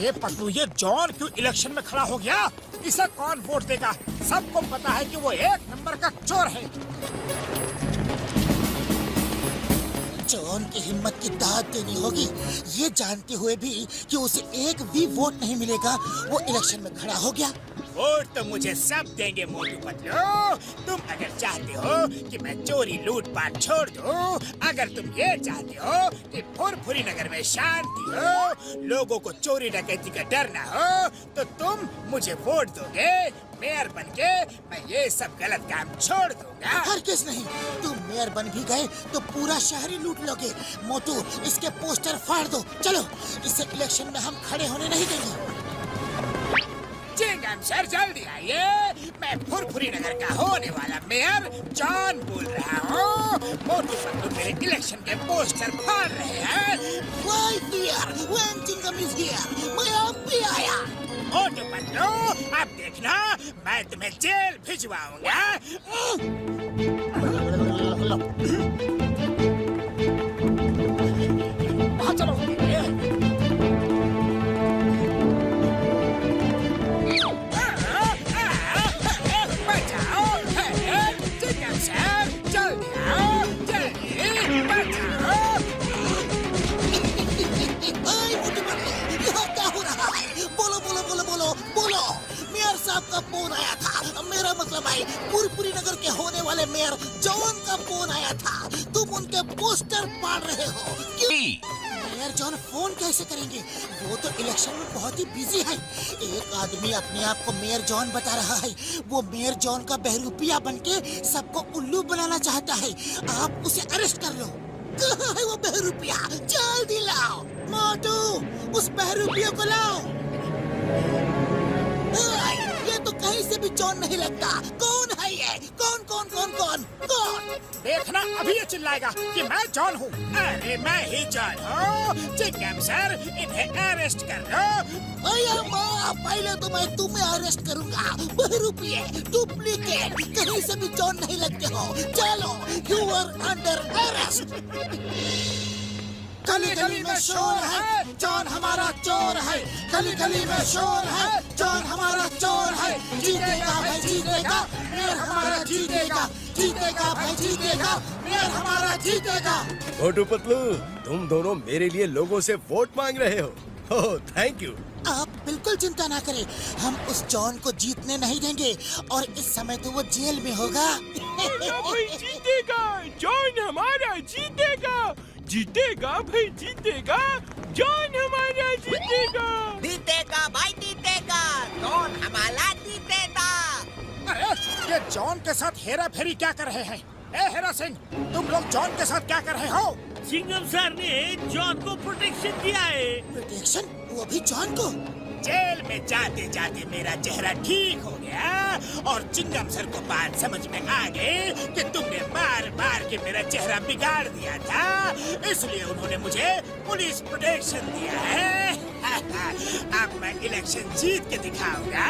अरे पतलू, ये जॉन क्यों इलेक्शन में खड़ा हो गया? इसे कौन वोट देगा? सबको पता है कि वो एक नंबर का चोर है। जॉन की हिम्मत की दाद देनी होगी। ये जानते हुए भी कि उसे एक भी वोट नहीं मिलेगा, वो इलेक्शन में खड़ा हो गया। वोट तो मुझे सब देंगे मोटू पतलू। तुम अगर चाहते हो कि मैं चोरी लूटपाट छोड़ दूं, अगर तुम ये चाहते हो कि फुरफुरी नगर में शांति हो, लोगों को चोरी डकैती का डर ना हो, तो तुम मुझे वोट दोगे। मेयर बनके मैं ये सब गलत काम छोड़ दूंगा। हरगिज़ नहीं। तुम मेयर बन भी गए तो पूरा शहर ही लूट लोगे। मोटू, इसके पोस्टर फाड़ दो। चलो, इसे इलेक्शन में हम खड़े होने नहीं देंगे। चिंगम सर, जल्दी आइए। मैं फुरफुरी नगर का होने वाला मेयर जॉन बोल रहा हूँ। मोटू पतलू मेरे इलेक्शन के पोस्टर फाड़ रहे हैं। Why fear when Chingam is here? मैं अब भी आया। मोटू पतलू, अब देखना मैं तुम्हें जेल भिजवाऊंगा। चलो। बचाओ, चिंगम सर, जल्दी आओ, जल्दी बचाओ। यहाँ क्या हो रहा है? बोलो बोलो बोलो बोलो बोलो। मेयर साहब का फोन आया था। मेरा मतलब है फुरफुरी नगर के होने वाले मेयर जॉन का फोन आया था। तुम उनके पोस्टर फाड़ रहे हो। क्यों? मेयर जॉन फोन कैसे करेंगे? वो तो इलेक्शन में बहुत ही बिजी है। एक आदमी अपने आप को मेयर जॉन बता रहा है। वो मेयर जॉन का बहरूपिया बनके सबको उल्लू बनाना चाहता है। आप उसे अरेस्ट कर लो। कहाँ है वो बहरूपिया? जल्दी लाओ। मोटू, उस बहरूपिया को लाओ। ये तो कहीं से भी जॉन नहीं लगता। कौन है ये? कौन कौन कौन कौन कौन? देखना, अभी ये चिल्लाएगा कि मैं जॉन हूँ। अरे मैं ही जॉन हूँ। चिंगम सर, इन्हें अरेस्ट कर लो। अरे माँ, पहले तो मैं तुम्हें अरेस्ट करूंगा। बहरूपिये, डुप्लीकेट, कहीं से भी जॉन नहीं लगते हो। चलो, यू आर अंडर अरेस्ट। गली गली में शोर है, जॉन हमारा चोर है। गली गली में शोर है, जॉन हमारा चोर है। जीतेगा भाई जीतेगा, मेयर हमारा जीतेगा। जीतेगा भाई जीतेगा, मेयर हमारा जीतेगा। मोटू पतलू, तुम दोनों मेरे लिए लोगों से वोट मांग रहे हो। ओह, थैंक यू। आप बिल्कुल चिंता ना करें, हम उस जॉन को जीतने नहीं देंगे और इस समय तो वो जेल में होगा। भाई जीतेगा, जॉन हमारा जीतेगा। जीतेगा भाई जीतेगा, जॉन हमारा जीतेगा। जीतेगा भाई जीतेगा, जॉन हमारा जीतेगा। अरे ये जॉन के साथ हेरा फेरी क्या कर रहे हैं? ए हेरा सिंह, तुम लोग जॉन के साथ क्या कर रहे हो? चिंगम सर ने जॉन को प्रोटेक्शन दिया है। प्रोटेक्शन? वो भी जॉन को? जेल में जाते जाते मेरा चेहरा ठीक हो गया और चिंगम सर को बात समझ में आ गई कि तुमने बार बार के मेरा चेहरा बिगाड़ दिया था, इसलिए उन्होंने मुझे पुलिस प्रोटेक्शन दिया है। अब मैं इलेक्शन जीत के दिखाऊंगा।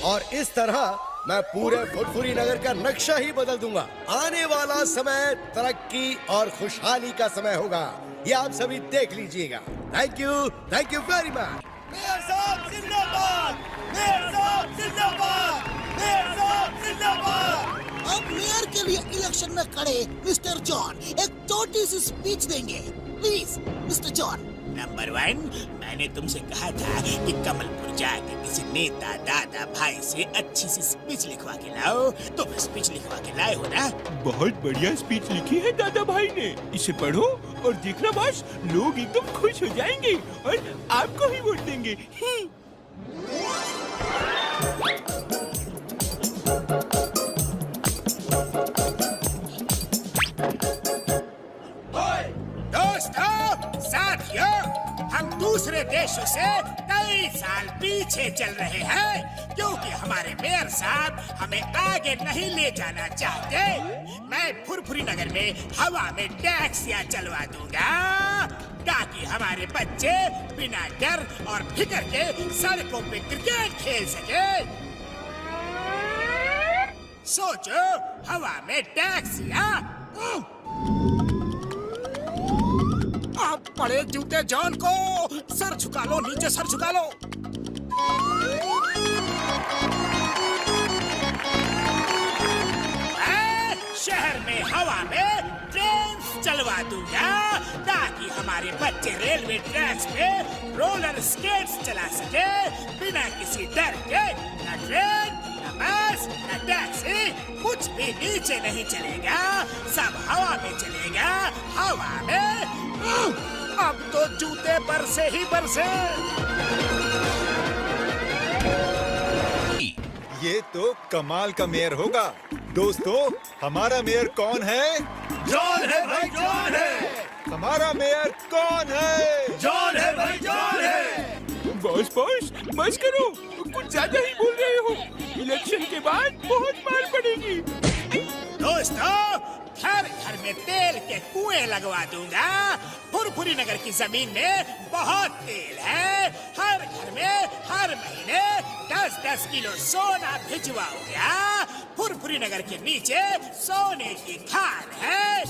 और इस तरह मैं पूरे फुरफुरी नगर का नक्शा ही बदल दूंगा। आने वाला समय तरक्की और खुशहाली का समय होगा, ये आप सभी देख लीजिएगा। Thank you very much. Mayor साहब जिंदाबाद, मेयर साहब जिंदाबाद, मेयर साहब जिंदाबाद। अब मेयर के लिए इलेक्शन में खड़े मिस्टर जॉन एक छोटी सी स्पीच देंगे। Please mister John. नंबर 1, मैंने तुमसे कहा था कि कमलपुर जाके किसी नेता दादा भाई से अच्छी सी स्पीच लिखवा के लाओ। तुम स्पीच लिखवा के लाए हो ना? बहुत बढ़िया स्पीच लिखी है दादा भाई ने। इसे पढ़ो और देखना बॉस, लोग एकदम खुश हो जाएंगे और आपको ही वोट देंगे। दोस्तों, साथियों, हम दूसरे देशों से कई साल पीछे चल रहे हैं क्योंकि हमारे मेयर साहब हमें आगे नहीं ले जाना चाहते। मैं फुरफुरी नगर में हवा में टैक्सियां चलवा दूंगा ताकि हमारे बच्चे बिना डर और फिक्र के सड़कों पे क्रिकेट खेल सके। सोचो, हवा में टैक्सियां। अब पड़े जूते जॉन को। सर झुका लो, नीचे सर झुका लो। मैं शहर में हवा में ट्रेन चलवा दूंगा ताकि हमारे बच्चे रेलवे ट्रैक्स पे रोलर स्केट्स चला सके बिना किसी डर के। न ट्रेन, न बस, न टैक्सी, कुछ भी नीचे नहीं चलेगा, सब हवा में चलेगा, हवा में। अब तो जूते बरसे ही बरसे। ये तो कमाल का मेयर होगा। दोस्तों, हमारा मेयर कौन है? जॉन है भाई, जॉन है। हमारा मेयर कौन है? जॉन है भाई, जॉन है। बॉस बस करो, कुछ ज्यादा ही बोल रहे हो। इलेक्शन के बाद बहुत मार पड़ेगी। दोस्तों, घर घर में तेल के कुएं लगवा दूंगा। फुरफुरी नगर की जमीन में बहुत तेल है। हर घर में हर महीने 10-10 किलो सोना भिजवाऊंगा। फुरफुरी नगर के नीचे सोने की खान है।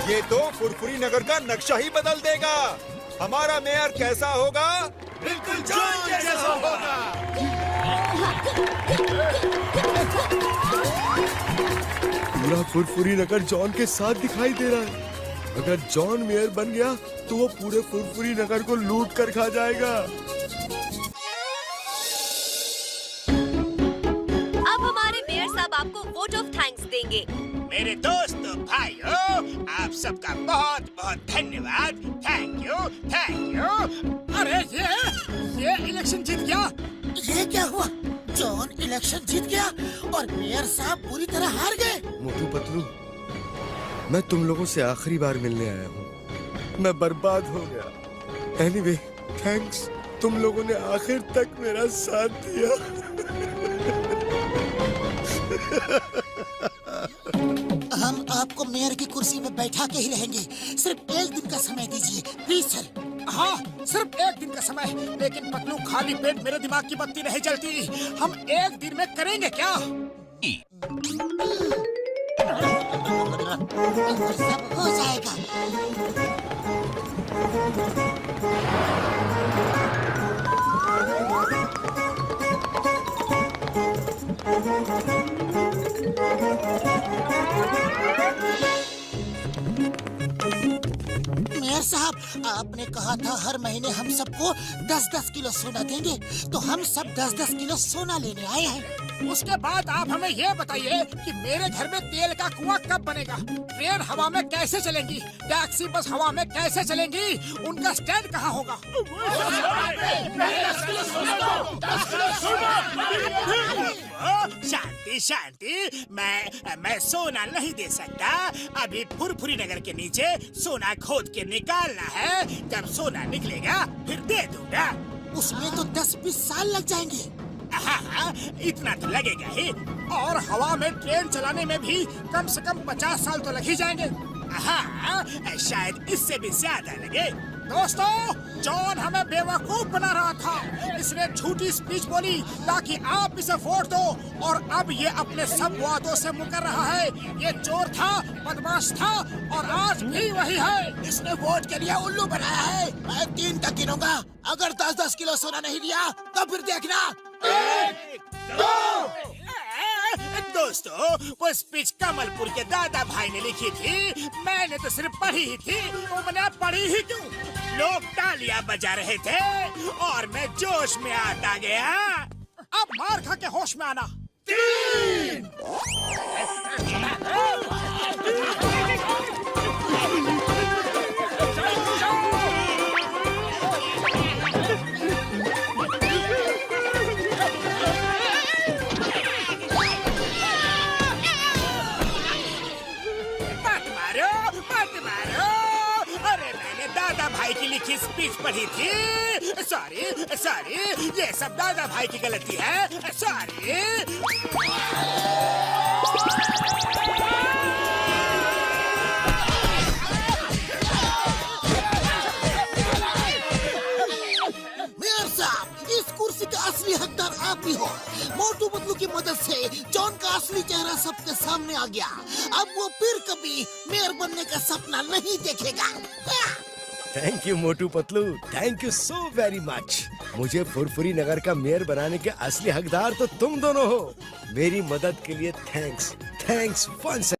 ये तो फुरफुरी नगर का नक्शा ही बदल देगा। हमारा मेयर कैसा होगा? बिल्कुल जॉन जैसा होगा। पूरा फुरफुरी नगर जॉन के साथ दिखाई दे रहा है। अगर जॉन मेयर बन गया तो वो पूरे फुरफुरी नगर को लूट कर खा जाएगा। अब हमारे मेयर साहब आपको वोट ऑफ थैंक्स देंगे। मेरे दोस्तों, भाइयों, आप सबका बहुत बहुत धन्यवाद। Thank you, thank you. अरे ये इलेक्शन जीत गया। ये क्या हुआ? जॉन इलेक्शन जीत गया और मेयर साहब पूरी तरह हार गए। मोटू पतलू, मैं तुम लोगों से आखिरी बार मिलने आया हूँ। मैं बर्बाद हो गया। एनीवे, थैंक्स, तुम लोगों ने आखिर तक मेरा साथ दिया। हम आपको मेयर की कुर्सी में बैठा के ही रहेंगे। सिर्फ 1 दिन का समय दीजिए, प्लीज सर। हाँ, सिर्फ 1 दिन का समय। लेकिन पतलू, खाली पेट मेरे दिमाग की बत्ती नहीं जलती। हम 1 दिन में करेंगे क्या? सब हो जाएगा। मेयर साहब, आपने कहा था हर महीने हम सबको 10-10 किलो सोना देंगे, तो हम सब 10-10 किलो सोना लेने आए हैं। उसके बाद आप हमें ये बताइए कि मेरे घर में तेल का कुआं कब बनेगा? ट्रेन हवा में कैसे चलेंगी? टैक्सी बस हवा में कैसे चलेंगी? उनका स्टैंड कहाँ होगा? शांति शांति, मैं सोना नहीं दे सकता। अभी फुरफुरी नगर के नीचे सोना खोद के निकालना है। जब सोना निकलेगा फिर दे दूंगा। उसमें तो 10-20 साल लग जाएंगे। हाँ, इतना तो लगेगा ही। और हवा में ट्रेन चलाने में भी कम से कम 50 साल तो लग ही जाएंगे। हाँ, शायद इससे भी ज्यादा लगे। दोस्तों, जॉन हमें बेवकूफ बना रहा था। इसने झूठी स्पीच बोली ताकि आप इसे वोट दो, और अब ये अपने सब वादों से मुकर रहा है। ये चोर था, बदमाश था, और आज भी वही है। इसने वोट के लिए उल्लू बनाया है। मैं 3 तक गिनूंगा। अगर 10-10 किलो सोना नहीं दिया तो फिर देखना। 1, 2। दोस्तों, वो स्पीच कमलपुर के दादा भाई ने लिखी थी। मैंने तो सिर्फ पढ़ी ही थी। तुमने पढ़ी ही क्यों? लोग तालियां बजा रहे थे और मैं जोश में आता गया। अब मार खा के होश में आना। 3। भाई की लिखी स्पीच पढ़ी थी। सॉरी, ये सब दादा भाई की गलती है। सॉरी। आप भी हो। मोटू पतलू की मदद से जॉन का असली चेहरा सबके सामने आ गया। अब वो फिर कभी मेयर बनने का सपना नहीं देखेगा। Thank you Motu Patlu, thank you so very much. मुझे फुरफुरी नगर का मेयर बनाने के असली हकदार तो तुम दोनों हो। मेरी मदद के लिए थैंक्स वंस।